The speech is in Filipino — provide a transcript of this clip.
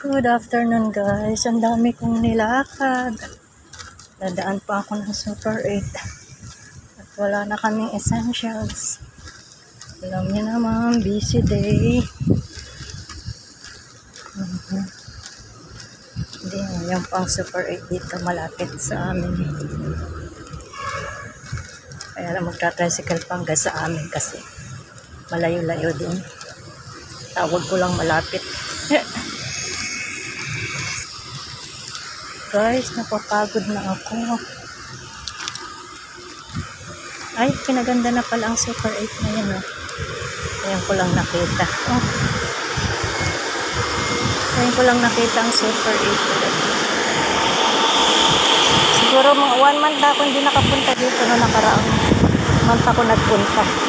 Good afternoon guys. Ang dami kong nilakad. Dadaan pa ako ng Super 8. At wala na kaming essentials. Alam niyo naman, busy day. Hindi, yung pang Super 8 dito malapit sa amin. Kaya lang magta-tricycle pa hanggang sa amin kasi malayo-layo din. Tawag ko lang malapit. Guys, napapagod na ako. Ay, pinaganda na pala ang Super 8 na yun. Ayan ko lang nakita. Ayan ko lang nakita ang Super 8. Siguro mga 1 month na ako hindi nakapunta dito no nakaraang month ako nagpunta.